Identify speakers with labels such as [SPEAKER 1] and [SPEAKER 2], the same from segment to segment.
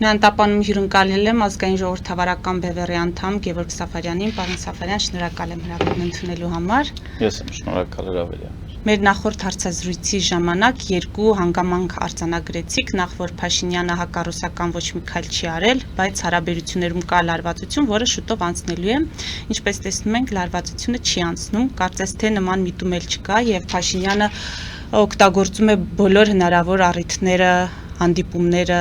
[SPEAKER 1] Նույնտապանում հյուրընկալել եմ ազգային ժողովրդավարական բևեռի անդամ Գևորգ Սաֆարյանին, պարոն Սաֆարյան, շնորհակալ եմ հրավերն ընդունելու համար։
[SPEAKER 2] Ես եմ շնորհակալ հրավերի համար։
[SPEAKER 1] Մեր նախորդ հարցազրույցի ժամանակ երկու հանգամանք արձանագրեցիք, նախ որ Փաշինյանը հակառուսական ոչ մի քայլ չի արել, բայց հարաբերություններում կա լարվածություն, որը շուտով անցնելու է։ Ինչպես տեսնում ենք, լարվածությունը չի անցնում, կարծես թե նման միտում էլ չկա եւ Փաշինյանը օգտագործում է բոլոր հնարավոր առիթները, հանդիպումները,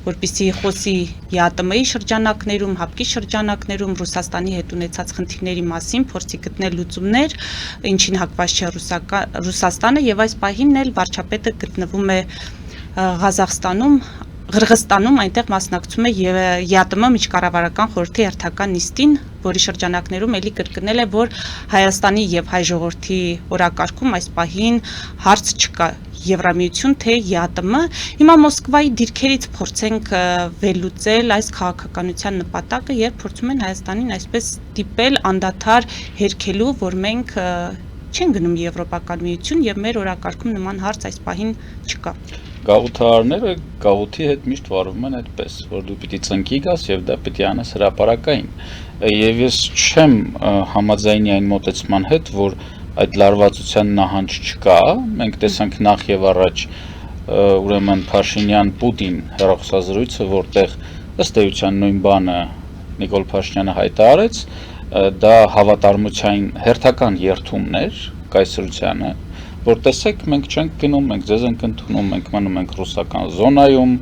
[SPEAKER 1] որպեսզի խոսի ԵԱՏՄ-ի շրջանակներում, ՀԱՊԿ-ի շրջանակներում Ռուսաստանի հետ ունեցած խնդիրների մասին, փորձի գտնել լուծումներ, ինչին հակված չէ Ռուսաստանը եւ այս պահին էլ վարչապետը գտնվում է Ղազախստանում, Ղրղստանում, այնտեղ մասնակցում է ԵԱՏՄ միջկառավարական խորհրդի հերթական նիստին, որի շրջանակներում էլի կրկնել է, որ Հայաստանի եւ հայ ժողովրդի օրակարգում այս պահին հարց չկա Եվրամիություն թե ԵԱՏՄ։ Հիմա Մոսկվայի դիրքերից փորձենք վերլուծել այս քաղաքականության նպատակը եւ փորձում են Հայաստանին այսպես դիպել անդադար հերքելու, որ մենք չեն գնում Եվրոպական միություն եւ մեր օրակարգում նման հարց այս պահին չկա։
[SPEAKER 2] Գաղութարարները գաղութի հետ միշտ վարվում են այդպես, որ դու պիտի ծնկի գաս եւ դա պիտի անես հրապարակային։ Եվ ես չեմ համաձայնի այն մոտեցման հետ, որ այդ լարվածության նահանջ չկա, մենք տեսանք նախ եւ առաջ ուրեմն Փաշինյան-Պուտին հեռախոսազրույցը, որտեղ ըստ էության նույն բանը Նիկոլ Փաշինյանը հայտարարեց, դա հավատարմության հերթական երթումն էր կայսրությանը, որ տեսեք մենք չենք գնում, մենք ձեզ ենք ընդունում, մենք մնում ենք ռուսական զոնայում,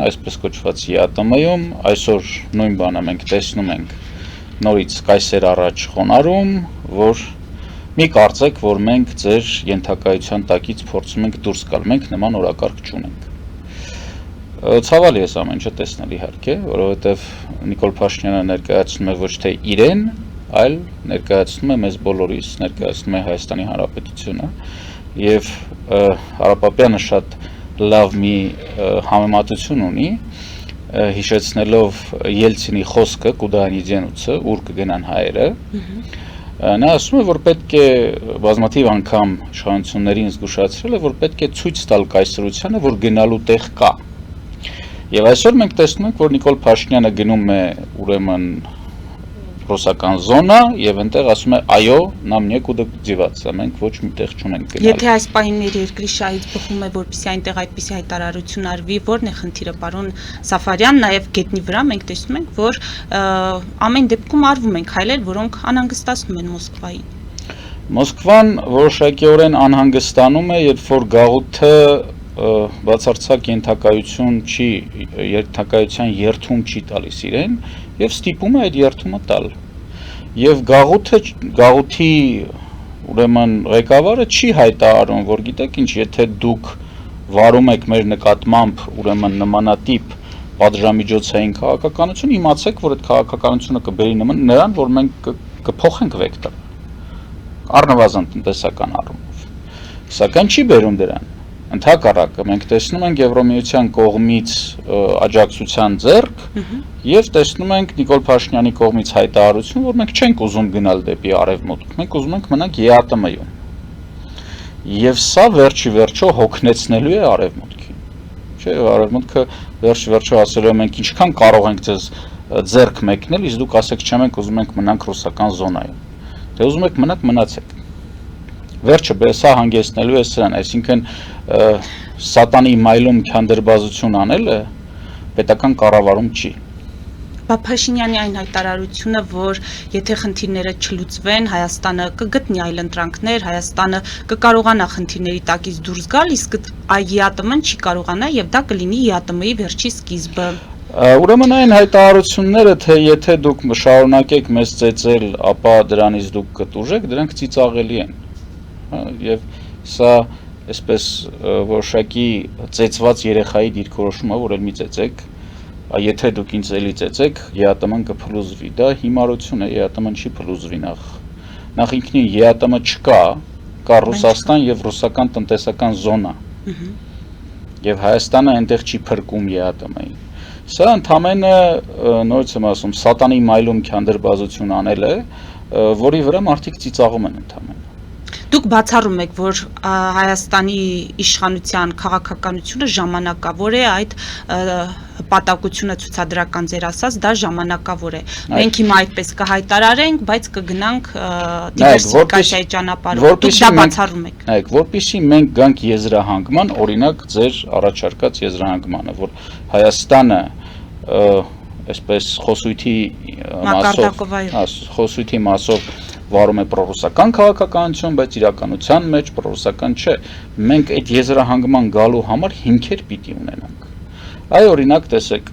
[SPEAKER 2] այսպես կոչված ԵԱՏՄ-ում, այսօր նույն բանը մենք տեսնում ենք նորից կայսեր առաջ խոնարհում, որ մի կարծեք, որ մենք ձեր ենթակայության տակից փորձում ենք դուրս գալ, մենք նման օրակարգ չունենք։ Ցավալի է ամեն ինչը տեսնել իհարկե, որովհետև Նիկոլ Փաշինյանը ներկայացնում է ոչ թե իրեն, այլ ներկայացնում է մեզ բոլորիս, ներկայացնում է Հայաստանի Հանրապետությունը եւ Հարապապյանը շատ լավ մի համեմատություն ունի, հիշեցնելով Ելցինի խոսքը Կուդայանի դենուցը, ուր կգնան հայերը։ Նա ասում է, որ պետք է բազմաթիվ անգամ իշխանություններին զգուշացրել է, որ պետք է ցույց տալ կայսրությանը, որ գնալու տեղ կա։ Եվ այսօր մենք տեսնում ենք, որ Նիկոլ Փաշինյանը գնում է ուրեմն ռուսական զոնա եւ այնտեղ ասում է այո, нам некуда деваться, մենք ոչ միտեղ չունենք գնալ։
[SPEAKER 1] Եթե այս պահին մեր երկրի շահից բխում է, որպեսզի այնտեղ այդպիսի հայտարարություն արվի, ո՞րն է խնդիրը, պարոն Սաֆարյան, նաեւ գետնի վրա մենք տեսնում ենք, որ ամեն դեպքում արվում են քայլեր, որոնք անհանգստացնում են Մոսկվային։
[SPEAKER 2] Մոսկվան որոշակիորեն անհանգստանում է, երբ որ գաղութը բացարձակ ենթակայության երթում չի տալիս իրեն եւ ստիպում է այդ երթումը տալ։ Եվ գաղութի ուրեմն ղեկավարը չի հայտարարում, որ գիտեք ինչ, եթե դուք վարում եք մեր նկատմամբ ուրեմն նմանատիպ պատժամիջոցային քաղաքականություն, իմացեք, որ այդ քաղաքականությունը կբերի նրան, որ մենք կփոխենք վեկտորը առնվազն տնտեսական առումով։ Սակայն չի բերում դրան։ Ընդհակառակը մենք տեսնում ենք Եվրոմիության կողմից աջակցության ձեռք եւ տեսնում ենք Նիկոլ Փաշինյանի կողմից հայտարարություն, որ մենք չենք ուզում գնալ դեպի արևմուտք, մենք ուզում ենք մնանք ԵԱՏՄ-ում։ Եվ սա վերջի վերջո հոգնեցնելու է արևմուտքին։ Չէ, արևմուտքը վերջի վերջո ասելու է մենք ինչքան կարող ենք ձեզ ձեռք մեկնել, իսկ դուք ասեք չէ, մենք ուզում ենք մնանք ռուսական զոնայում։ Դե ուզում եք մնաք, մնացեք։ Վերջը սա հանգեցնելու է սրան, այսինքն սատանի մայլում քանդրբազություն անելը պետական կառավարում չի։
[SPEAKER 1] Փաշինյանի այն հայտարարությունը, որ եթե խնդիրները չլուծվեն, Հայաստանը կգտնի այլ ընտրանքներ, Հայաստանը կկարողանա խնդիրների տակից դուրս գալ, իսկ ԵԱՏՄ-ն չի կարողանա եւ դա կլինի ԵԱՏՄ-ի վերջի սկիզբը։
[SPEAKER 2] Ուրեմն այն հայտարարությունները, թե եթե դուք շարունակեք մեզ ծեծել, ապա դրանից դուք կտուժեք, դրանք ծիծաղելի են։ Եվ սա այսպես որոշակի ծեծված երեխայի դիրքորոշումը, որ էլ մի ծեծեք, եթե դուք ինձ էլի ծեծեք, ԵԱՏՄ-ն կփլուզվի, դա հիմարություն է, ԵԱՏՄ-ն չի փլուզվի նախ ինքնին ԵԱՏՄ չկա, կա Ռուսաստան եւ ռուսական տնտեսական զոնա։ Եվ Հայաստանը այնտեղ չի փրկում ԵԱՏՄ-ին։ Սա ընդամենը նորից եմ ասում, սատանի մայլում քանդրբազություն անել է, որի վրա մարդիկ ծիծաղում են ընդամենը։
[SPEAKER 1] Դուք բացառում եք, որ Հայաստանի իշխանության քաղաքականությունը ժամանակավոր է, այդ հպատակությունը ցուցադրական ձեր ասած, դա ժամանակավոր է։ Մենք հիմա այդպես կհայտարարենք, բայց կգնանք դիվերսիֆիկացիայի ճանապարհով։ Դուք դա բացառում եք։
[SPEAKER 2] Նայեք, որպեսզի մենք գանք եզրահանգման, օրինակ ձեր առաջարկած եզրահանգմանը, որ Հայաստանը այսպես խոսույթի մասով վարում է պրոռուսական քաղաքականություն, բայց իրականության մեջ պրոռուսական չէ։ Մենք այդ եզրահանգման գալու համար հիմքեր պիտի ունենանք։ Այ օրինակ տեսեք,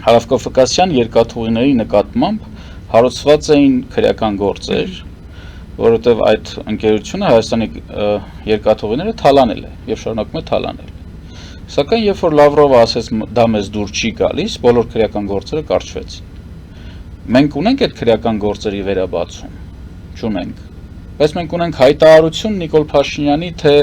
[SPEAKER 2] Հարավկովկասյան երկաթուղիների նկատմամբ հարուցված էին քրեական գործեր, որովհետև այդ ընկերությունը Հայաստանի երկաթուղիները թալանել է եւ շարունակում է թալանել։ Սակայն երբ որ Լավրովը ասեց դա մեզ դուր չի գալիս, բոլոր քրեական գործերը կարճվեցին։ Մենք ունենք այդ քրեական գործերի վերաբացում, չունենք։ Բայց մենք ունենք հայտարարություն Նիկոլ Փաշինյանի, թե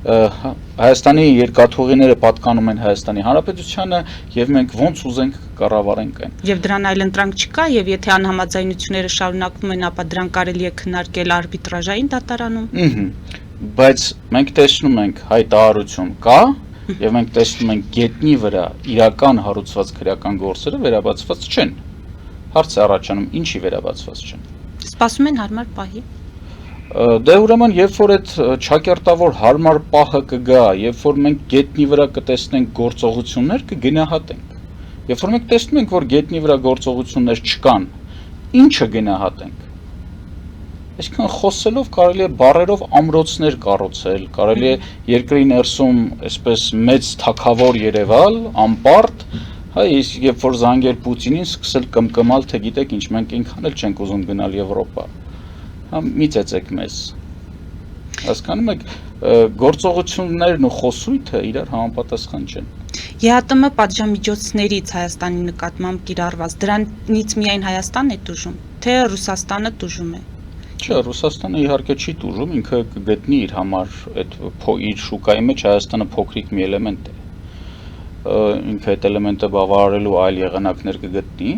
[SPEAKER 2] Հայաստանի երկաթուղիները պատկանում են Հայաստանի Հանրապետությանը եւ մենք ոնց ուզենք կառավարենք այն։
[SPEAKER 1] Եվ դրան այլ ընտրանք չկա, եւ եթե անհամաձայնությունները շարունակվում են, ապա դրան կարելի է քննարկել արբիտրաժային դատարանում։
[SPEAKER 2] Բայց մենք տեսնում ենք հայտարարություն կա, եւ մենք տեսնում ենք գետնի վրա իրական հարուցված քրեական գործերը վերաբացված չեն։ Հարց է առաջանում, ինչի վերաբացված չեն։
[SPEAKER 1] Սպասում են հարմար պահի։
[SPEAKER 2] Դե ուրեմն, երբ որ այդ ճակերտավոր հարմար պահը կգա, երբ որ մենք գետնի վրա կտեսնենք գործողություններ, կգնահատենք։ Երբ որ մենք տեսնում ենք, որ գետնի վրա գործողություններ չկան, ինչը գնահատենք։ Այսինքն խոսելով կարելի է բառերով ամրոցներ կառուցել, կարելի է երկրի ներսում այսպես մեծ թագավոր երևալ, անպարտ, հա, իսկ երբ որ զանգել Պուտինին, սկսել կմկմալ, թե գիտեք ինչ, մենք ինքան էլ չենք ուզում գնալ Եվրոպա։ Հա, մի ծեծեք մեզ։ Հասկանում եք, գործողություններն ու խոսույթը իրար համապատասխան չեն։
[SPEAKER 1] ԵԱՏՄ պատժամիջոցներից Հայաստանի նկատմամբ կիրառված, դրանից միայն Հայաստանն է տուժում, թե Ռուսաստանը տուժում է։
[SPEAKER 2] Չէ, Ռուսաստանը իհարկե չի տուժում, ինքը կգտնի իր համար այդ իր շուկայի մեջ Հայաստանը փոքրիկ մի էլեմենտ է։ Ինքը այդ էլեմենտը բավարարելու այլ եղանակներ կգտնի։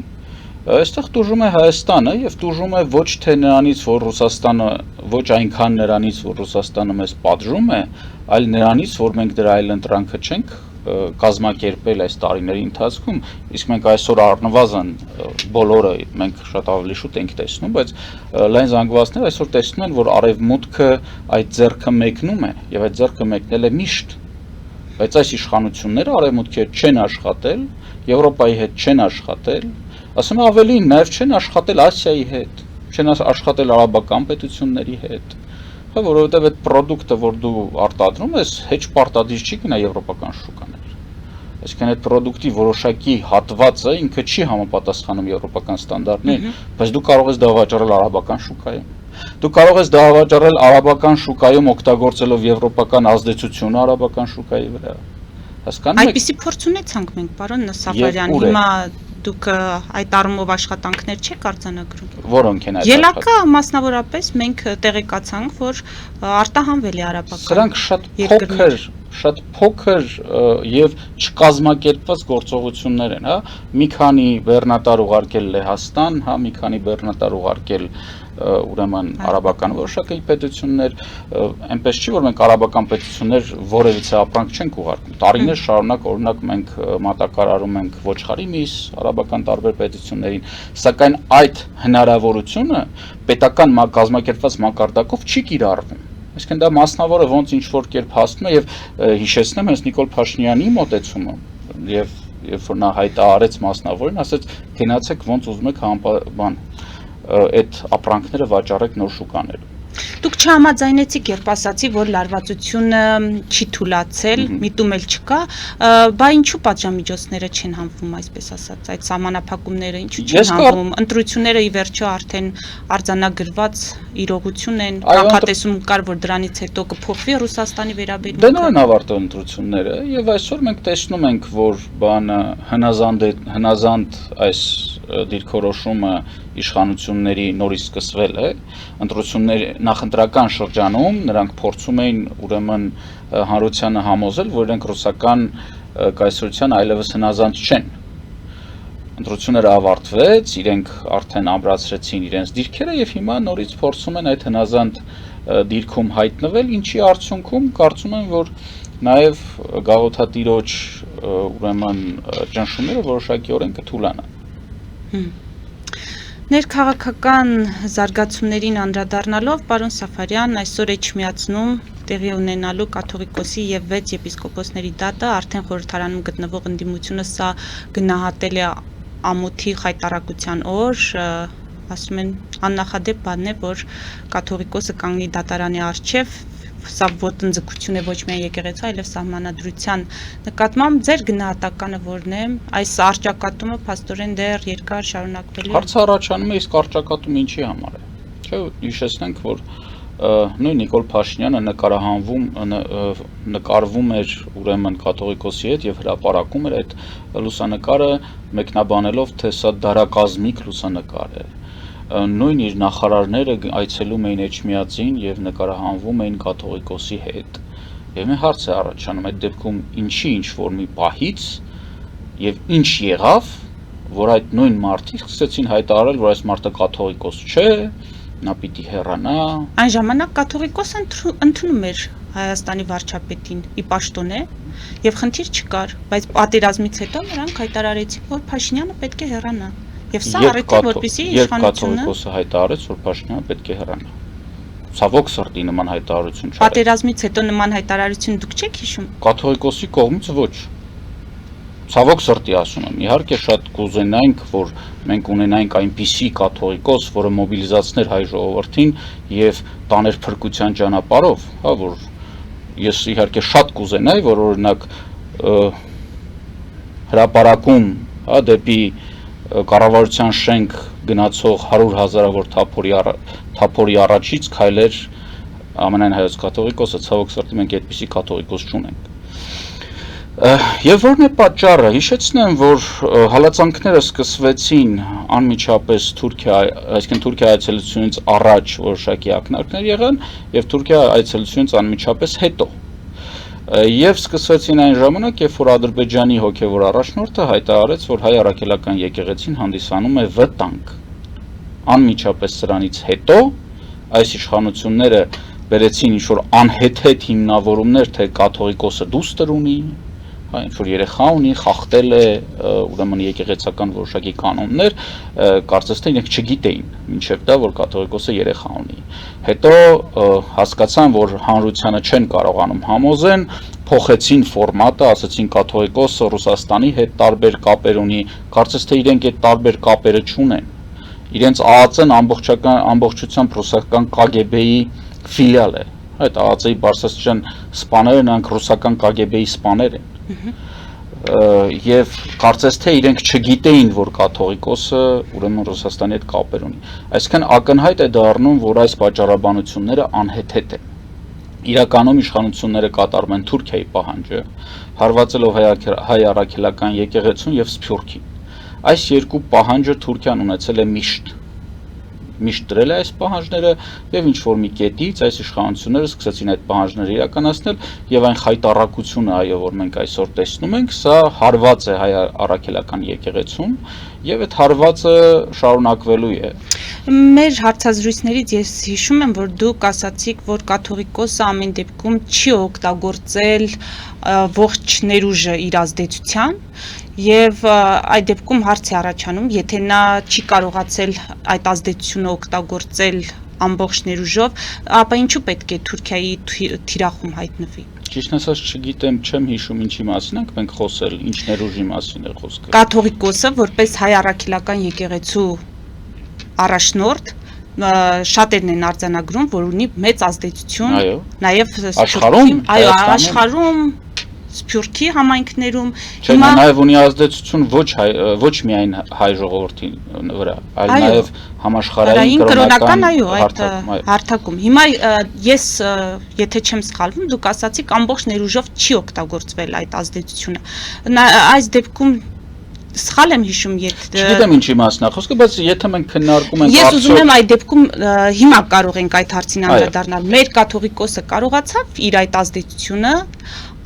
[SPEAKER 2] Այստեղ տուժում է Հայաստանը եւ տուժում է ոչ թե նրանից, որ Ռուսաստանը, ոչ այնքան նրանից, որ Ռուսաստանը մեզ պատժում է, այլ նրանից, որ մենք դրա այլ ընտրանքը չենք կազմակերպել այս տարիների ընթացքում, իսկ մենք այսօր առնվազն բոլորը մենք շատ ավելի շուտ ենք տեսնում, բայց լայն զանգվածները այսօր տեսնում են, որ արևմուտքը այդ ձեռքը մեկնում է եւ այդ ձեռքը մեկնել է միշտ, բայց այս իշխանությունները արևմուտքի հետ չեն աշխատել, Եվրոպայի հետ չեն աշխատել, ասում եմ ավելին, նաեւ չեն աշխատել Ասիայի հետ, չեն աշխատել արաբական պետությունների հետ, որովհետեւ այդ product-ը, որ դու արտադրում ես, հեչ պարտադիր չի գնա եվրոպական շուկաներ։ Այսինքն այդ product-ի որոշակի հատվածը ինքը չի համապատասխանում եվրոպական ստանդարտներին, բայց դու կարող ես դա վաճառել արաբական շուկայում։ Դու կարող ես դա վաճառել արաբական շուկայում օգտագործելով եվրոպական ազդեցությունը արաբական շուկայի վրա։ Հասկանում եք։
[SPEAKER 1] Այդպիսի փորձ ունեցանք մենք, պարոն Սաֆարյան, հիմա դուք այդ առումով աշխատանքներ չեք արձանագրում։
[SPEAKER 2] Որոնք են այդ
[SPEAKER 1] Ելակա մասնավորապես մենք տեղեկացանք, որ արտահանվել է արաբական։
[SPEAKER 2] Սրանք շատ փոքր եւ չկազմակերպված գործողություններ են, հա, մի քանի բեռնատար ուղարկել Լեհաստան, հա, մի քանի բեռնատար ուղարկել ուրեմն արաբական որոշակի պետություններ, այնպես չի, որ մենք արաբական պետություններ որևիցե ապրանք չենք ուղարկում։ Տարիներ շարունակ օրինակ մենք մատակարարում ենք ոչխարի միս արաբական տարբեր պետություններին, սակայն այդ հնարավորությունը պետական կազմակերպված մակարդակով չի կիրառվում։ Այսինքն դա մասնավորը ոնց ինչ որ կերպ հասնում է եւ հիշեցնեմ հենց Նիկոլ Փաշինյանի մոտեցումը եւ երբ որ նա հայտարարեց մասնավորին, ասաց գնացեք ոնց ուզում եք բան այդ ապրանքները վաճառեք նոր շուկաներում։
[SPEAKER 1] Դուք չհամաձայնեցիք, երբ ասացի, որ լարվածությունը չի թուլացել, միտում էլ չկա, բա ինչու պատժամիջոցները չեն հանվում, այսպես ասած, այդ սահմանափակումները ինչու չեն հանվում, ընտրությունները ի վերջո արդեն արձանագրված իրողություն են, նախատեսում կար, որ դրանից հետո կփոխվի Ռուսաստանի վերաբերմունքը։
[SPEAKER 2] Դե նորեն ավարտել ընտրությունները եւ այսօր մենք տեսնում ենք, որ բանը հնազանդ այս դիրքորոշումը իշխանությունների նորից սկսվել է, ընտրությունների նախընտրական շրջանում նրանք փորձում էին ուրեմն հանրությանը համոզել, որ իրենք ռուսական կայսրության այլևս հնազանդ չեն։ ընտրությունները ավարտվեց, իրենք արդեն ամրացրեցին իրենց դիրքերը եւ հիմա նորից փորձում են այդ հնազանդ դիրքում հայտնվել, ինչի արդյունքում կարծում եմ, որ նաեւ գաղութատիրոջ ուրեմն ճնշումները որոշակիորեն կթուլանան։
[SPEAKER 1] Ներքաղաքական զարգացումներին անդրադառնալով, պարոն Սաֆարյան, այսօր Էջմիածնում տեղի ունենալու կաթողիկոսի եւ 6 եպիսկոպոսների դատը արդեն խորհրդարանում գտնվող ընդդիմությունը սա գնահատել է ամոթի խայտարակության օր, ասում են աննախադեպ բան է, որ կաթողիկոսը կանգնի դատարանի առջև, սա ոտնձգություն է ոչ միայն եկեղեցու, այլև սահմանադրության նկատմամբ ձեր գնահատականը որն է, այս առճակատումը փաստորեն դեռ երկար շարունակվելու է։
[SPEAKER 2] Հարցը առաջանում է, իսկ առճակատումը ինչի համար է։ Չէ, հիշեցնենք, որ նույն Նիկոլ Փաշինյանը նկարվում էր ուրեմն կաթողիկոսի հետ եւ հրապարակում էր այդ լուսանկարը մեկնաբանելով, թե սա դարակազմիկ լուսանկար է։ Նույն իր նախարարները այցելում էին Էջմիածին եւ նկարահանվում էին կաթողիկոսի հետ։ Եվ մի հարց է առաջանում, այդ դեպքում ինչի ինչ-որ մի պահից եւ ինչ եղավ, որ այդ նույն մարդիկ սկսեցին հայտարարել, որ այս մարդը կաթողիկոս չէ, նա պիտի հեռանա։
[SPEAKER 1] Այն ժամանակ կաթողիկոսը ընդունում էր Հայաստանի վարչապետին ի պաշտոնե եւ խնդիր չկար, բայց պատերազմից հետո նրանք հայտարարեցին, որ Փաշինյանը պետք է հեռանա։ Եվ սա առիթ է, որպեսզի իշխանությունը
[SPEAKER 2] կաթողիկոսը հայտարարեց, որ Փաշինյանը պետք է հեռանա։ Ցավոք սրտի նման հայտարարություն չարեց։
[SPEAKER 1] Պատերազմից հետո նման հայտարարություն դուք չեք հիշում։
[SPEAKER 2] Կաթողիկոսի կողմից ոչ։ Ցավոք սրտի ասում եմ, իհարկե շատ կուզենայինք, որ մենք ունենայինք այնպիսի կաթողիկոս, որը մոբիլիզացներ հայ ժողովրդին եւ տաներ փրկության ճանապարհով, հա, որ ես իհարկե շատ կուզենայի, որ օրինակ հրապարակում, հա, դեպի կառավարության շենք գնացող 100,000-ավոր թափորի առաջից քայլեր ամենայն հայոց կաթողիկոսը, ցավոք սրտի մենք այդպիսի կաթողիկոս չունենք։ Եվ որն է պատճառը, հիշեցնեմ, որ հալածանքները սկսվեցին անմիջապես Թուրքիա, այսինքն Թուրքիա այցելությունից առաջ որոշակի ակնարկներ եղան եւ Թուրքիա այցելությունից անմիջապես հետո։ Եվ սկսվեցին այն ժամանակ, երբ որ Ադրբեջանի հոգևոր առաջնորդը հայտարարեց, որ հայ առաքելական եկեղեցին հանդիսանում է վտանգ։ Անմիջապես սրանից հետո այս իշխանությունները բերեցին ինչ-որ անհեթեթ հիմնավորումներ, թե կաթողիկոսը դուստր ունի, ինչ-որ երեխա ունի, խախտել է ուրեմն եկեղեցական որոշակի կանոններ, կարծես թե իրենք չգիտեին, մինչև դա, որ կաթողիկոսը երեխա ունի։ Հետո հասկացան, որ հանրությանը չեն կարողանում համոզեն, փոխեցին ֆորմատը, ասացին կաթողիկոսը Ռուսաստանի հետ տարբեր կապեր ունի, կարծես թե իրենք այդ տարբեր կապերը չունեն։ Իրենց ԱԱԾ-ն ամբողջությամբ ռուսական KGB-ի ֆիլիալ է։ Այդ ԱԱԾ-ի բարձրաստիճան սպաները նրանք ռուսական KGB-ի սպաներ են։ Եվ կարծես թե իրենք չգիտեին, որ կաթողիկոսը ուրեմն Ռուսաստանի հետ կապեր ունի։ Այսինքն ակնհայտ է դառնում, որ այս պատճառաբանությունները անհեթեթ են։ Իրականում իշխանությունները կատարում են Թուրքիայի պահանջը, հարվածելով հայ առաքելական եկեղեցուն եւ Սփյուռքին։ Այս երկու պահանջը Թուրքիան ունեցել է միշտ դրել է այս պահանջները եւ ինչ որ մի կետից այս իշխանությունները սկսեցին այդ պահանջները իրականացնել եւ այն խայտառակությունը, այո, որ մենք այսօր տեսնում ենք, սա հարված է հայ առաքելական եկեղեցուն եւ այդ հարվածը շարունակվելու է։
[SPEAKER 1] Մեր հարցազրույցներից ես հիշում եմ, որ դուք ասացիք, որ կաթողիկոսը ամեն դեպքում չի օգտագործել ողջ ներուժը իր ազդեցության եւ այդ դեպքում հարց է առաջանում, եթե նա չի կարողացել այդ ազդեցությունը օգտագործել ամբողջ ներուժով, ապա ինչու պետք է Թուրքիայի թիրախում հայտնվի։
[SPEAKER 2] Ճիշտն ասած չգիտեմ, չեմ հիշում ինչի մասին ենք մենք խոսել, ինչ ներուժի մասին է խոսքը։
[SPEAKER 1] Կաթողիկոսը որպես հայ առաքելական եկեղեցու առաջնորդ շատերն են արձանագրում, որ ունի մեծ ազդեցություն նաև աշխարհում Սփյուռքի համայնքներում
[SPEAKER 2] հիմա նաև ունի ազդեցություն ոչ միայն հայ ժողովրդի վրա, այլ նաև համաշխարհային կրոնական
[SPEAKER 1] հարթակում։ Հիմա ես եթե չեմ սխալվում, դուք ասացիք ամբողջ ներուժով չի օգտագործվել այդ ազդեցությունը։ Այս դեպքում սխալ եմ հիշում,
[SPEAKER 2] չգիտեմ ինչի մասն է խոսքը, բայց եթե մենք քննարկում ենք
[SPEAKER 1] Ես ուզում եմ այդ դեպքում հիմա կարող ենք այդ հարցին անդրադառնալ։ Մեր կաթողիկոսը կարողացավ իր այդ ազդեցությունը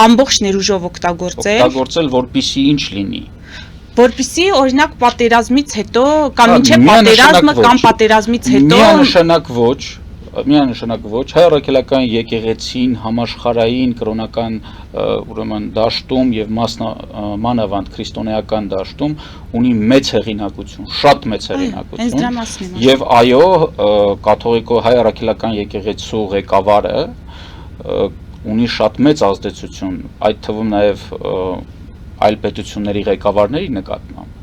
[SPEAKER 1] ամբողջ ներուժով օգտագործել,
[SPEAKER 2] որպեսզի ինչ լինի։
[SPEAKER 1] Որպեսզի օրինակ պատերազմից հետո կամ մինչև պատերազմը կամ պատերազմից հետո
[SPEAKER 2] միանշանակ ոչ, հայ առաքելական եկեղեցին համաշխարհային կրոնական ուրեմն դաշտում եւ մանավանդ քրիստոնեական դաշտում ունի մեծ հեղինակություն, շատ մեծ հեղինակություն։ Եվ այո, կաթողիկո հայ առաքելական եկեղեցու ղեկավարը ունի շատ մեծ ազդեցություն, այդ թվում նաեւ այլ պետությունների ղեկավարների նկատմամբ։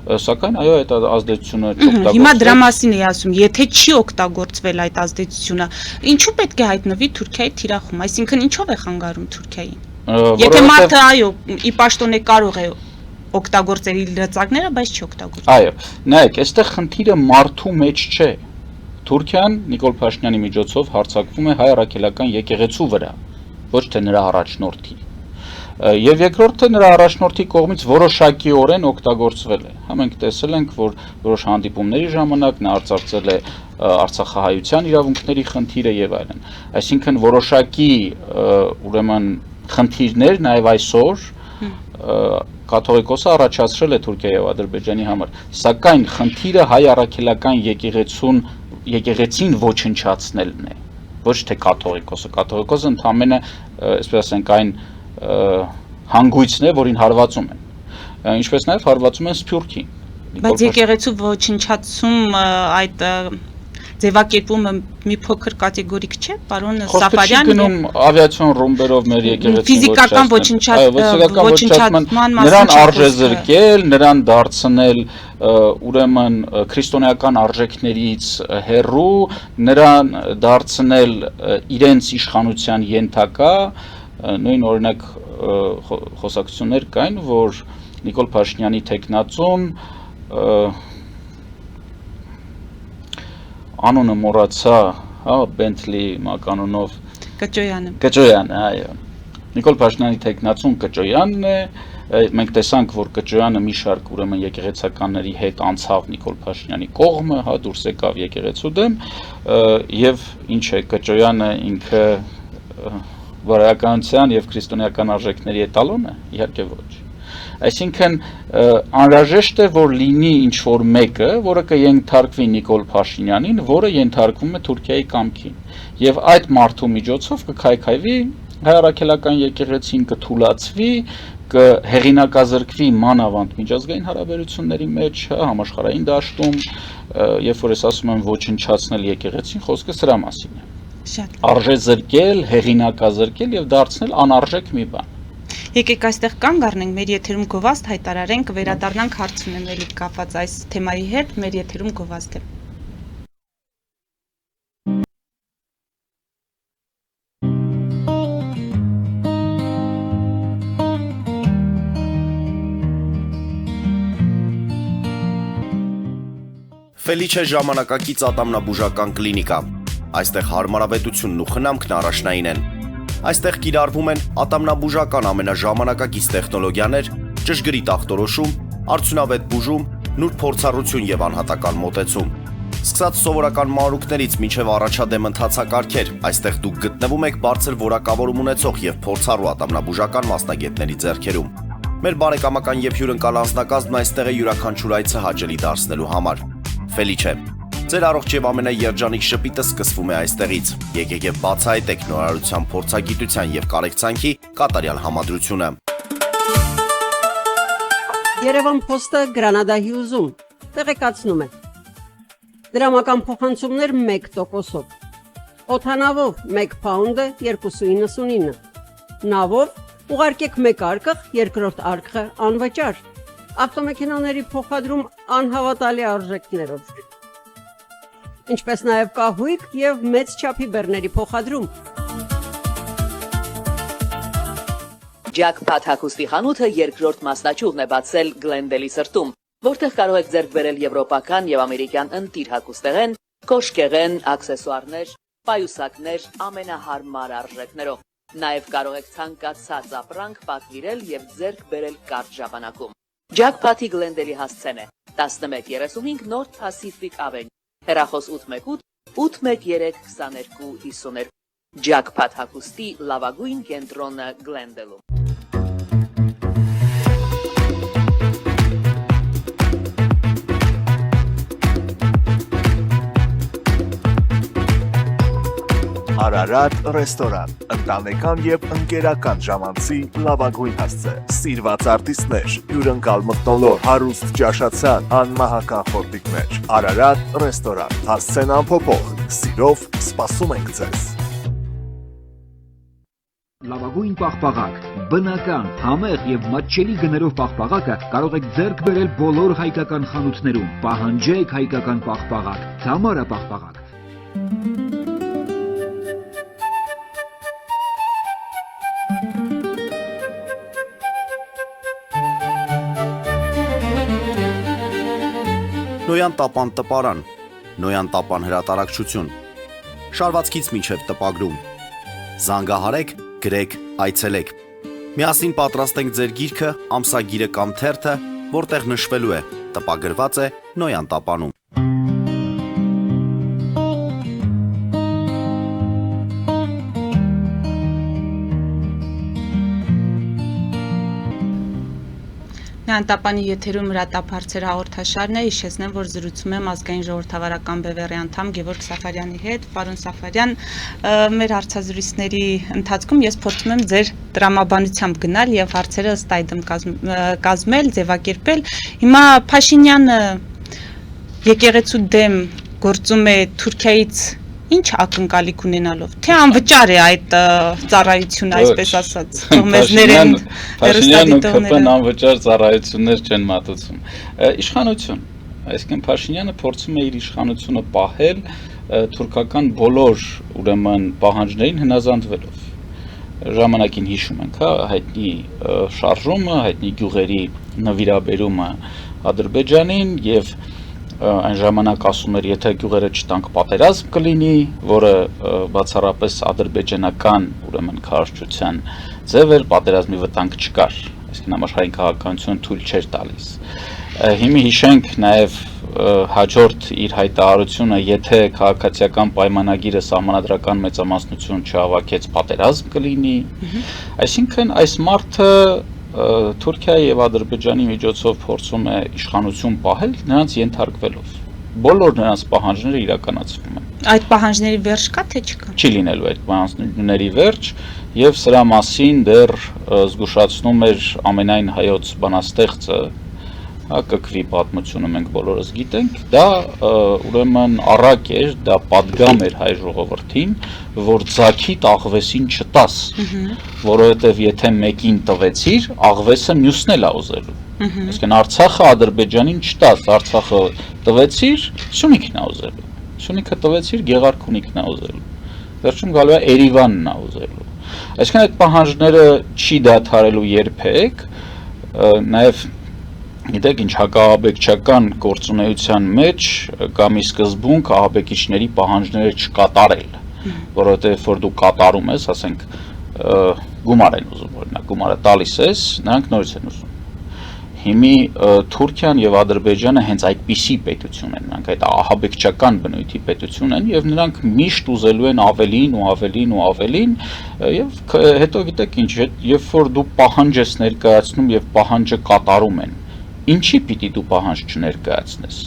[SPEAKER 2] Սակայն այո, այդ ազդեցությունը չօգտագործվել։
[SPEAKER 1] Հիմա դրա մասին էի ասում, եթե չի օգտագործվել այդ ազդեցությունը, ինչու պետք է հայտնվի Թուրքիայի թիրախում, այսինքն ինչով է խանգարում Թուրքիային։ Եթե մարդը այո, ի պաշտոնե կարող է օգտագործել իր լծակները, բայց չի օգտագործում։
[SPEAKER 2] Այո, նայեք, այստեղ խնդիրը մարդու մեջ չէ։ Թուրքիան Նիկոլ Փաշինյանի միջոցով հարձակվում է հայ առաքելական եկեղեցու վրա, ոչ թե նրա առաջնորդի։ Եվ երկրորդը նրա առաջնորդի կողմից որոշակիորեն օգտագործվել է։ Մենք տեսել ենք, որ որոշ հանդիպումների ժամանակ նա արծարծել է արցախահայության իրավունքների խնդիրը եւ այլն։ Այսինքն որոշակի ուրեմն խնդիրներ նաեւ այսօր կաթողիկոսը առաջացրել է Թուրքիայի եւ Ադրբեջանի համար։ Սակայն խնդիրը հայ առաքելական եկեղեցին ոչնչացնելն է, ոչ թե կաթողիկոսը։ Կաթողիկոսը ընդհանրապես, այսպես ասենք, այն հանգույցն է, որին հարվածում են, ինչպես նաև հարվածում են Սփյուռքին։
[SPEAKER 1] Բայց եկեղեցու ոչնչացում այդ ձևակերպումը մի փոքր կատեգորիկ չէ, պարոն Սաֆարյան։
[SPEAKER 2] Գնում ավիացիոն ռումբերով մեր եկեղեցին
[SPEAKER 1] ֆիզիկական ոչնչացման
[SPEAKER 2] նրան արժե զրկել, նրան դարձնել ուրեմն քրիստոնեական արժեքներից հեռու, նրան դարձնել իրենց իշխանության ենթակա։ Նույն օրինակ խոսակցություններ կային, որ Նիկոլ Փաշինյանի տեխնացուն անունը մոռացա, հա, Բենթլի մականունով Կճոյանը, այո։ Նիկոլ Փաշինյանի տեխնացուն Կճոյանն է, մենք տեսանք, որ Կճոյանը մի շարք ուրեմն եկեղեցականների հետ անցավ Նիկոլ Փաշինյանի կողմը, հա, դուրս եկավ եկեղեցու դեմ, եւ ինչ է Կճոյանը ինքը բարոյականության եւ քրիստոնեական արժեքների էտալոն է, իհարկե ոչ։ Այսինքն անհրաժեշտ է, որ լինի ինչ-որ մեկը, որը կենթարկվի Նիկոլ Փաշինյանին, որը ենթարկվում է Թուրքիայի կամքին, եւ այդ մարդու միջոցով կքայքայվի հայ առաքելական եկեղեցին, կթուլացվի, կհեղինակազրկվի մանավանդ միջազգային հարաբերությունների մեջ, համաշխարհային դաշտում, երբ որ ես ասում եմ ոչնչացնել եկեղեցին, խոսքը սրա մասին է։ Արժե զրկել, հեղինակազրկել եւ դարձնել անարժեք մի բան։
[SPEAKER 1] Եկեք այստեղ կանգ առնենք, մեր եթերում գովազդ հայտարարենք, վերադառնանք հարց ունենալիք կապված այս թեմայի հետ, մեր եթերում գովազդ է։
[SPEAKER 3] Ֆելիչե ժամանակակից ատամնաբուժական կլինիկա։ Այստեղ հարմարավետությունն ու խնամքն առաջնային են։ Այստեղ կիրառվում են ատամնաբուժական ամենաժամանակակից տեխնոլոգիաներ, ճշգրիտ ախտորոշում, արդյունավետ բուժում, նուրբ փորձառություն եւ անհատական մոտեցում։ Սկսած սովորական մանրուքներից մինչև առաջադեմ ընթացակարգեր, այստեղ դուք գտնվում եք բարձր որակավորում ունեցող եւ փորձառու ատամնաբուժական մասնագետների ձեռքերում։ Մեր բարեկամական եւ հյուրընկալ անձնակազմն այստեղ է յուրաքանչյուր այցը հաճելի դարձնելու համար։ Ֆելիչե, ձեր առողջ եւ ամենաերջանիկ շպիտը սկսվում է այստեղից։ Եկեք եւ բացահայտեք նորարարության փորձագիտության եւ կարեկցանքի կատարյալ համադրությունը։
[SPEAKER 4] Երևան Փոստը Գրանադայի ուզում տեղեկացնում է։ Դրամական փոխանցումներ 1%-ով։ Օդանավով 1 փաունդը 2.99։ Նավով ուղարկեք 1 արկղ, երկրորդ արկղը անվճար։ Ավտոմեքենաների փոխադրում անհավատալի արժեքներով։ Ինչպես նաև կահույք եւ մեծ չափի բեռների փոխադրում։
[SPEAKER 5] Jackpot հագուստի խանութը երկրորդ մասնաճյուղն է բացել Գլենդելի սրտում, որտեղ կարող եք ձեռք բերել եվրոպական եւ ամերիկյան ընտիր հագուստեղեն, կոշկեղեն, աքսեսուարներ, պայուսակներ ամենահարմար արժեքներով։ Նաև կարող եք ցանկացած ապրանք պատվիրել եւ ձեռք բերել կարճ ժամանակում։ Jackpot-ի Գլենդելի հասցեն է 1135 North Pacific Avenue, հեռախոս 818 813 2252։ Jackpot հագուստի լավագույն կենտրոնը Գլենդելում։
[SPEAKER 6] Արարատ ռեստորան, ընտանեկան եւ ընկերական ժամանցի լավագույն հասցե, սիրված արտիստներ, հյուրընկալ մթնոլորտ, հարուստ ճաշացան, անմահական խորտիկներ, Արարատ ռեստորան, հասցեն անփոփոխ, սիրով սպասում ենք ձեզ։
[SPEAKER 7] Լավագույն պաղպաղակ, բնական, համեղ եւ մատչելի գներով պաղպաղակը կարող եք ձեռք բերել բոլոր հայկական խանութներում։ Պահանջեք հայկական պաղպաղակ, Թամարա պաղպաղակ։
[SPEAKER 3] Նոյան տապան տպարան, Նոյան տապան հրատարակչություն, շարվածքից մինչև տպագրում, զանգահարեք, գրեք, այցելեք, միասին պատրաստենք ձեր գիրքը, ամսագիրը կամ թերթը, որտեղ նշվելու է, տպագրված է Նոյան տապանում։
[SPEAKER 1] Նոյան եթերում հրատապարծեր հաղորդաշարն է, հիշեցնեմ, որ զրուցում եմ ազգային ժողովրդավարական բևեռի անդամ Գևորգ Սաֆարյանի հետ։ Պարոն Սաֆարյան, մեր հարցազրույցների ընթացքում ես փորձում եմ ձեր տրամաբանությամբ գնալ եւ հարցերը ըստ այդմ կազմել, ձևակերպել։ Հիմա Փաշինյանը եկեղեցու դեմ գործում է Թուրքիայից ինչ ակնկալիք ունենալով, թե անվճար է այդ ծառայությունը, այսպես ասած, կողմերներեն
[SPEAKER 2] Փաշինյանն ու ԿՊ-ն անվճար ծառայություններ չեն մատուցում։ Իշխանություն, այսինքն Փաշինյանը փորձում է իր իշխանությունը պահել թուրքական բոլոր ուրեմն պահանջներին հնազանդվելով։ Ժամանակին հիշում ենք, հայտնի շարժումը, հայտնի գյուղերի նվիրաբերումը Ադրբեջանին եւ այն ժամանակ ասում էր, եթե գյուղերը չտանք պատերազմ կլինի, որը բացառապես ադրբեջանական ուրեմն քարոզչության ձև էր, պատերազմի վտանգ չկար, այսինքն համաշխարհային քաղաքականությունը թույլ չէր տալիս։ Հիմա հիշենք նաև հաջորդ իր հայտարարությունը, եթե քաղաքացիական պայմանագիրը սահմանադրական մեծամասնություն չհավաքեց, պատերազմ կլինի, այսինքն այս մարդը Թուրքիայի եւ Ադրբեջանի միջոցով փորձում է իշխանություն պահել նրանց ենթարկվելով։ Բոլոր նրանց պահանջները իրականացվում են։
[SPEAKER 1] Այդ պահանջների վերջ կա թե չկա։ Չի
[SPEAKER 2] լինելու այդ պահանջների վերջ եւ սրա մասին դեռ զգուշացնում էր ամենայն հայոց բանաստեղծը, կկվի պատմությունը մենք բոլորս գիտենք, դա ուրեմն առակ էր, դա պատգամ էր հայ ժողովրդին, որ ձագիդ աղվեսին չտաս, որովհետև եթե մեկին տվեցիր, աղվեսը մյուսն էլ է ուզելու։ Այսինքն Արցախը Ադրբեջանին չտաս, Արցախը տվեցիր, Սյունիքն է ուզելու։ Սյունիքը տվեցիր, Գեղարքունիքն է ուզելու։ Վերջում գալու է Երևանն է ուզելու։ Այսինքն այդ պահանջները չի դադարելու երբեք, նաև Գիտեք ինչ հակաահաբեկչական գործունեության մեջ կա մի սկզբունք ահաբեկիչների պահանջները չկատարել, որովհետև որ դու կատարում ես, ասենք գումար են ուզում, օրինակ գումարը տալիս ես, նրանք նորից են ուզում։ Հիմա Թուրքիան եւ Ադրբեջանը հենց այդպիսի պետություն են, նրանք այդ ահաբեկչական բնույթի պետություն են եւ նրանք միշտ ուզելու են ավելին ու ավելին ու ավելին եւ հետո գիտեք ինչ, երբ որ դու պահանջ ես ներկայացնում եւ պահանջը կատարում են, ինչի պիտի դու պահանջ չներկայացնես։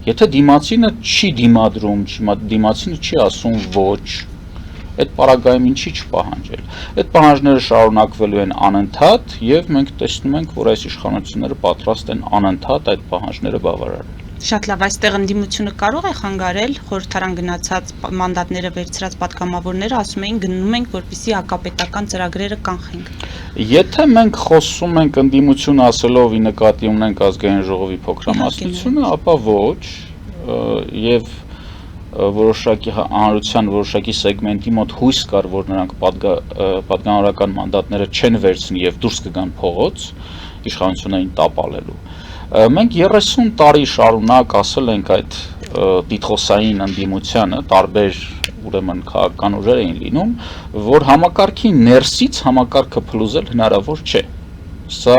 [SPEAKER 2] Եթե դիմացինը չի դիմադրում, դիմացինը չի ասում ոչ, այդ պարագայում ինչի չպահանջել։ Այդ պահանջները շարունակվելու են անընդհատ եւ մենք տեսնում ենք, որ այս իշխանությունները պատրաստ են անընդհատ այդ պահանջները բավարարել։
[SPEAKER 1] Շատ լավ, այստեղ ընդդիմությունը կարող է խանգարել խորհրդարան գնացած մանդատները վերցրած պատգամավորները ասում էին գնում ենք, որպեսզի հակապետական ծրագրերը կանխենք։ Եթե
[SPEAKER 2] մենք խոսում ենք ընդդիմություն ասելով ի նկատի ունենք ազգային ժողովի փոքրամասնությունը, ապա ոչ, եւ որոշակի հանրության որոշակի սեգմենտի մոտ հույս կար, որ նրանք պատգամավորական մանդատները չեն վերցնի եւ դուրս կգան փողոց իշխանություններին տապալելու։ Մենք 30 տարի շարունակ ասել ենք այդ տիտղոսային ընդդիմությանը, տարբեր ուրեմն քաղաքական ուժեր էին լինում, որ համակարգի ներսից համակարգը փլուզել հնարավոր չէ։ Սա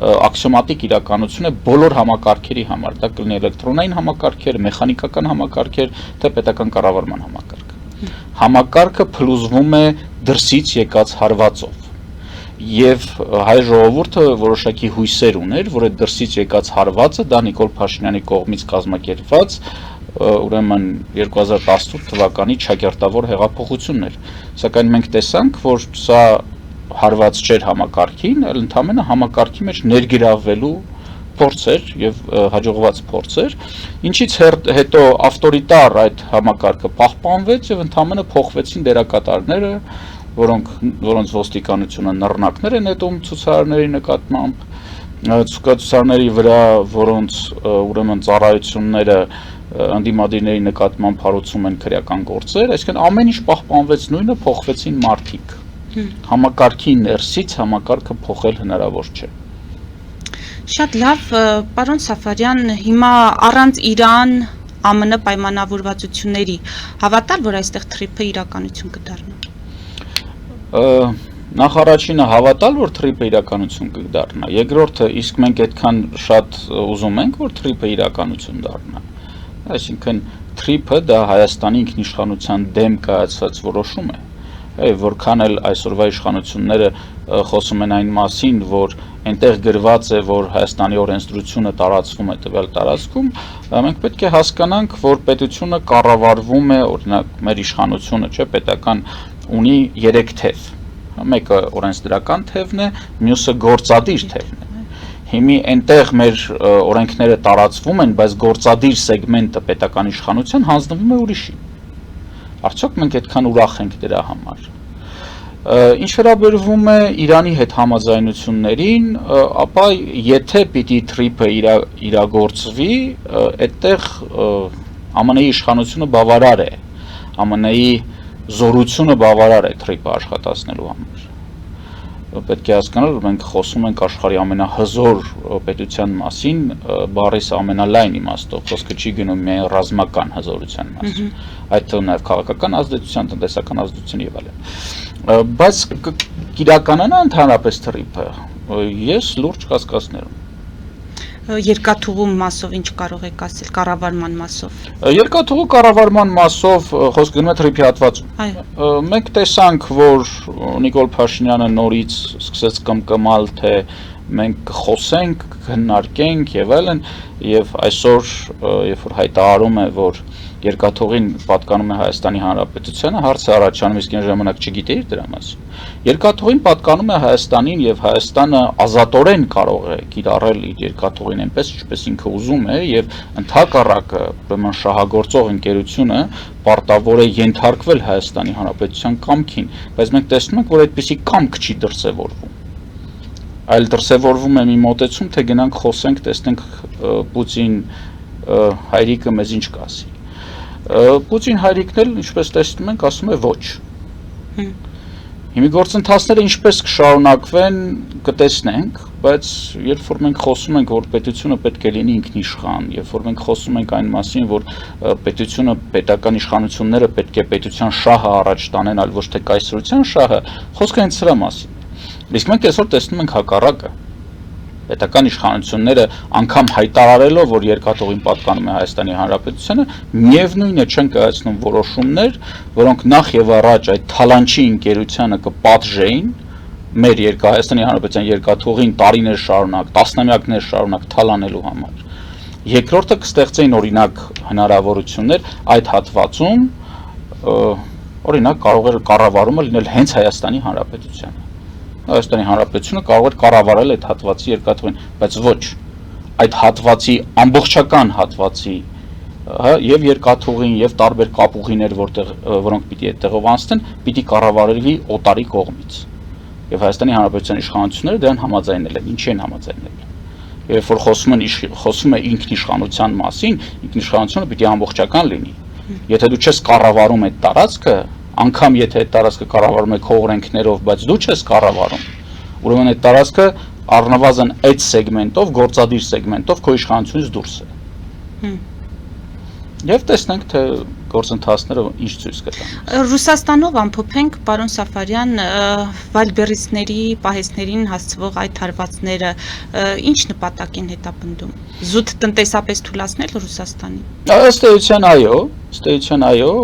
[SPEAKER 2] աքսիոմատիկ իրականություն է բոլոր համակարգերի համար, դա կլինի էլեկտրոնային համակարգեր, մեխանիկական համակարգեր, թե պետական կառավարման համակարգ։ Համակարգը փլուզվում է դրսից եկած հարվածով։ Եվ հայ ժողովուրդը որոշակի հույսեր ուներ, որ այդ դրսից եկած հարվածը դա Նիկոլ Փաշինյանի կողմից կազմակերպված ուրեմն 2018 թվականի չակերտավոր հեղափոխությունն էր, սակայն մենք տեսանք, որ սա հարված չէր համակարգին, այլ ընդհանրապես համակարգի մեջ ներգրավվելու փորձ էր եւ հաջողված փորձ էր, ինչից հետո ավտորիտար այդ համակարգը պահպանվեց եւ ընդհանրապես փոխվեցին դերակատարները, որոնց ոստիկանությունը նռնակներ են նետում ցուցարարների նկատմամբ, ցուցարարների վրա, որոնց ուրեմն ծառայությունները անդիմադիրների նկատմամբ հարուցում են քրեական գործեր, այսինքն ամեն ինչ պահպանվեց նույնը, փոխվեցին մարդիկ։ Համակարգի ներսից համակարգը փոխել հնարավոր չէ։
[SPEAKER 1] Շատ լավ, պարոն Սաֆարյան, հիմա առանց Իրան ԱՄՆ պայմանավորվածությունների հավատալ, որ այստեղ թրիփը իրականություն կդառնա։
[SPEAKER 2] Նախ առաջինը հավատալ, որ թրիփը իրականություն կդառնա, երկրորդը իսկ մենք այդքան շատ ուզում ենք, որ թրիփը իրականություն դառնա։ Այսինքն թրիփը դա Հայաստանի ինքնիշխանության դեմ կայացված որոշում է, որքան էլ այսօրվա իշխանությունները խոսում են այն մասին, որ այնտեղ գրված է, որ Հայաստանի օրենսդրությունը տարածվում է տվյալ տարածքում, մենք պետք է հասկանանք, որ պետությունը կառավարվում է, օրինակ մեր իշխանությունը, չէ, պետական ունի 3 թև։ Մեկը օրենսդրական թևն է, մյուսը գործադիր թևն է։ Հիմի այնտեղ մեր օրենքները տարածվում են, բայց գործադիր սեգմենտը պետական իշխանության հանձնվում է ուրիշի։ Արդյոք մենք այդքան ուրախ ենք դրա համար։ Ինչ վերաբերվում է Իրանի հետ համաձայնություններին, ապա եթե պիտի թրիփը իրագործվի, այդտեղ ԱՄՆ-ի իշխանությունը բավարար է, ԱՄՆ-ի զորությունը բավարար է թրիփը աշխատացնելու համար։ Պետք է հասկանալ, որ մենք խոսում ենք աշխարհի ամենահզոր պետության մասին, բառիս ամենալայն իմաստով, խոսքը չի գնում միայն ռազմական հզորության մասին, այդ թվում նաև քաղաքական ազդեցության, տնտեսական ազդեցություն եւ այլն։ Բայց կիրականանա ընդհանրապես թրիփը, ես լուրջ կասկածներ ունեմ։
[SPEAKER 1] Երկաթուղու մասով ինչ կարող եք ասել, կառավարման մասով։
[SPEAKER 2] Երկաթուղու կառավարման մասով խոսք գնում է թրիփի հատվածում։ Մենք տեսանք, որ Նիկոլ Փաշինյանը նորից սկսեց կմկմալ, թե մենք կխոսենք, քննարկենք եւ այլն, եւ այսօր, երբ որ հայտարարում է, որ երկաթուղին պատկանում է Հայաստանի Հանրապետությանը, հարցը առաջանում, իսկ այն ժամանակ չգիտեիր դրա մասին։ Երկաթուղին պատկանում է Հայաստանին եւ Հայաստանը ազատորեն կարող է կիրառել իր երկաթուղին այնպես, ինչպես ինքը ուզում է եւ ընդհակառակը, ուրեմն շահագործող ընկերությունը պարտավոր է ենթարկվել Հայաստանի Հանրապետության կամքին, բայց մենք տեսնում ենք, որ այդպիսի կամք չի դրսևորվում։ Այլ դրսևորվում է մի մոտեցում, թե գնանք խոսենք, տեսնենք Պուտին հայրիկը մեզ ինչ կասի։ Պուտին հայրիկն էլ, ինչպես տեսնում ենք, ասում է ոչ։ Հիմի գործընթացները ինչպես կշարունակվեն, կտեսնենք, բայց երբ որ մենք խոսում ենք, որ պետությունը պետք է լինի ինքնիշխան, երբ որ մենք խոսում ենք այն մասին, որ պետությունը, պետական իշխանությունները պետք է պետության շահը առաջ տանեն, այլ ոչ թե կայսրության շահը, խոսքը հենց սրա մասին։ Իսկ մենք այսօր տեսնում ենք հակառակը։ Պետական իշխանությունները անգամ հայտարարելով, որ երկաթուղին պատկանում է Հայաստանի Հանրապետությանը, միևնույնն է չեն կայացնում որոշումներ, որոնք նախ եւ առաջ այդ թալանչի ընկերությանը կպատժեին մեր Հայաստանի Հանրապետության երկաթուղին տարիներ շարունակ, տասնամյակներ շարունակ թալանելու համար։ Երկրորդը կստեղծեին օրինակ հնարավորություններ այդ հատվածում, օրինակ կարող էր կառավարումը լինել հենց Հայաստանի Հանրապետությանը։ Հայաստանի Հանրապետությունը կարող էր կառավարել այդ հատվածի երկաթուղին, բայց ոչ, այդ հատվածի ամբողջական հատվածի, եւ երկաթուղին եւ տարբեր կապուղիներ, որոնք պիտի այդտեղով անցնեն, պիտի կառավարվի օտարի կողմից։ Եվ Հայաստանի Հանրապետության իշխանությունները դրան համաձայնել են, ինչի են համաձայնել։ Երբ որ խոսում է ինքնիշխանության մասին, ինքնիշխանությունը պիտի ամբողջական լինի։ Եթե դու չես կառավարում այդ տարածքը, անգամ եթե այդ տարածքը կառավարում է քո օրենքներով, բայց դու չես կառավարում, ուրեմն այդ տարածքը առնվազն այդ սեգմենտով, գործադիր սեգմենտով քո իշխանությունից դուրս է։ Եվ տեսնենք, թե գործընթացները ինչ ցույց կտան։
[SPEAKER 1] Ռուսաստանով ամփոփենք, պարոն Սաֆարյան, վալբերիստների պահեստներին հասցվող այդ հարվածները ինչ նպատակ են հետապնդում։ Զուտ տնտեսապես թուլացնել Ռուսաստանին։
[SPEAKER 2] Ըստ էության այո,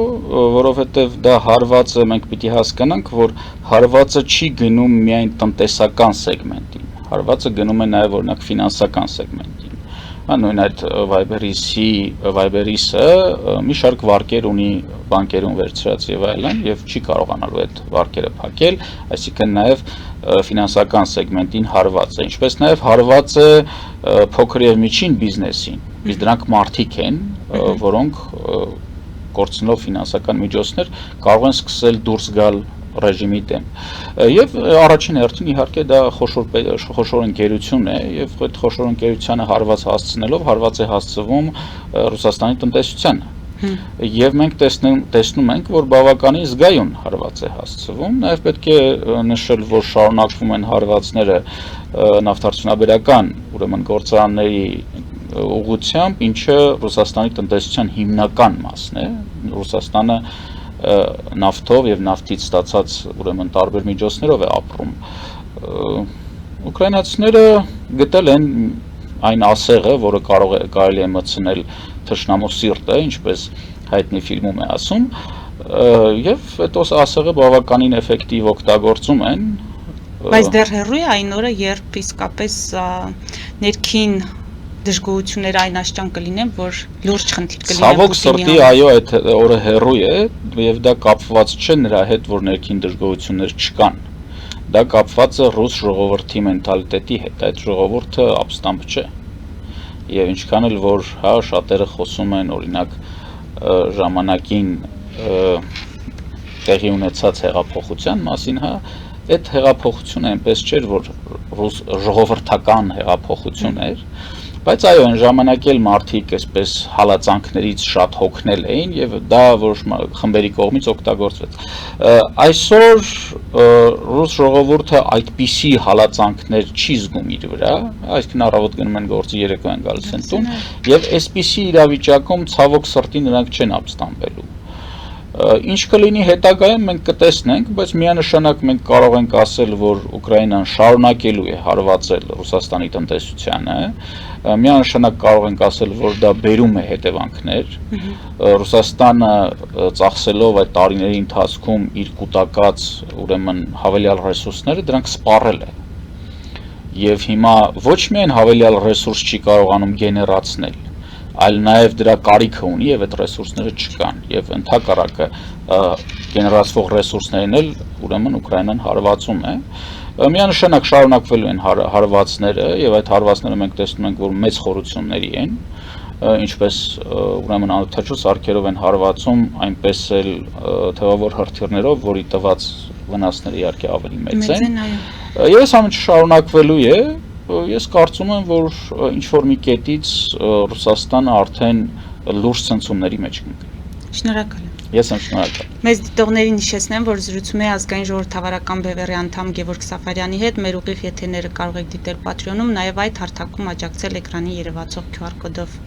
[SPEAKER 2] որովհետև դա հարվածը մենք պիտի հասկանանք, որ հարվածը չի գնում միայն տնտեսական սեգմենտին, հարվածը գնում է նաև օրինակ ֆինանսական սեգմենտին։ Նույն այդ Viber-ը մի շարք վարկեր ունի բանկերում վերցրած եւ այլն եւ չի կարողանալու այդ վարկերը փակել, այսինքն նաեւ ֆինանսական սեգմենտին հարված է, ինչպես նաեւ հարված է փոքր եւ միջին բիզնեսին, իսկ դրանք մարդիկ են, որոնք կորցնելով ֆինանսական միջոցներ կարող են սկսել դուրս գալ ռեժիմի դեմ։ Եվ առաջին հերթին իհարկե դա խոշոր ընկերություն է եւ այդ խոշոր ընկերությանը հարված հասցնելով հարված է հասցվում Ռուսաստանի տնտեսությանը։ Եվ մենք տեսնում ենք, որ բավականին զգայուն հարված է հասցվում, նաեւ պետք է նշել, որ շարունակվում են հարվածները նավթարդյունաբերական, ուրեմն գործարանների ուղղությամբ, ինչը Ռուսաստանի տնտեսության հիմնական մասն է։ Ռուսաստանը նավթով եւ նավթից ստացած ուրեմն տարբեր միջոցներով է ապրում։ Ուկրաինացիները գտել են այն ասեղը, որը կարելի է մտցնել թշնամու սիրտը, ինչպես հայտնի ֆիլմում է ասում, եւ այդ ասեղը բավականին էֆեկտիվ օգտագործում են։
[SPEAKER 1] Բայց դեռ հեռու է այն օրը, երբ իսկապես ներքին դժգոհությունները այն աշճան կլինեն, որ լուրջ խնդիր կլինեն։
[SPEAKER 2] Ցավոք սրտի, այո, այդ օրը հեռու է եւ դա կապված չէ նրա հետ, որ ներքին դժգոհություններ չկան։ Դա կապված է ռուս ժողովրդի մենտալիտետի հետ, այդ ժողովուրդը ապստամբ չէ։ Եվ ինչքան էլ որ շատերը խոսում են օրինակ ժամանակին տեղի ունեցած հեղափոխության մասին, այդ հեղափոխությունը այնպես չէր, որ ռուս ժողովրդական հեղափոխություն էր, բայց այո, այն ժամանակ էլ մարդիկ այսպես հալածանքներից շատ հոգնել էին եւ դա որոշ խմբերի կողմից օգտագործվեց։ Այսօր ռուս ժողովուրդը այդպիսի հալածանքներ չի զգում իր վրա, այսինքն առավոտ գնում են գործի, երեկո են գալիս են տուն եւ այսպիսի իրավիճակում ցավոք սրտի նրանք չեն ապստամբելու։ Ինչ կլինի հետագայում մենք կտեսնենք, բայց միանշանակ մենք կարող ենք ասել, որ Ուկրաինան շարունակելու է հարվածել Ռուսաստանի տնտեսությանը, միանշանակ կարող ենք ասել, որ դա բերում է հետևանքներ, Ռուսաստանը ծախսելով այդ տարիների ընթացքում իր կուտակած ուրեմն հավելյալ ռեսուրսները, դրանք սպառել է, եւ հիմա ոչ միայն հավելյալ ռեսուրս չի կարողանում գեներացնել, այլ նաև դրա կարիքը ունի եւ այդ ռեսուրսները չկան եւ ընդհակառակը գեներացվող ռեսուրսներին էլ ուրեմն Ուկրաինան հարվածում է միանշանակ շարունակվելու են հարվածները եւ այդ հարվածները մենք տեսնում ենք որ մեծ խորությունների են ինչպես ուրեմն անօթաչու սարքերով են հարվածում այնպես էլ թվավոր հրթիռներով որի տված վնասները իհարկե ավելի մեծ են եւ այս ամենը շարունակվելու է Ես կարծում եմ, որ ինչ-որ մի կետից Ռուսաստանը արդեն լուրջ ցնցումների մեջ կընկնի։
[SPEAKER 1] Շնորհակալ եմ։
[SPEAKER 2] Ես եմ շնորհակալ։
[SPEAKER 1] Մեծ դիտողներին հիշեցնեմ, որ զրուցում է ազգային ժողովրդավարական բևեռի անդամ Գևորգ Սաֆարյանի հետ, մեր ուղիղ եթերները կարող եք դիտել Patreon-ում, նաև այդ հարթակում աջակցել էկրանին երևացող QR կոդով։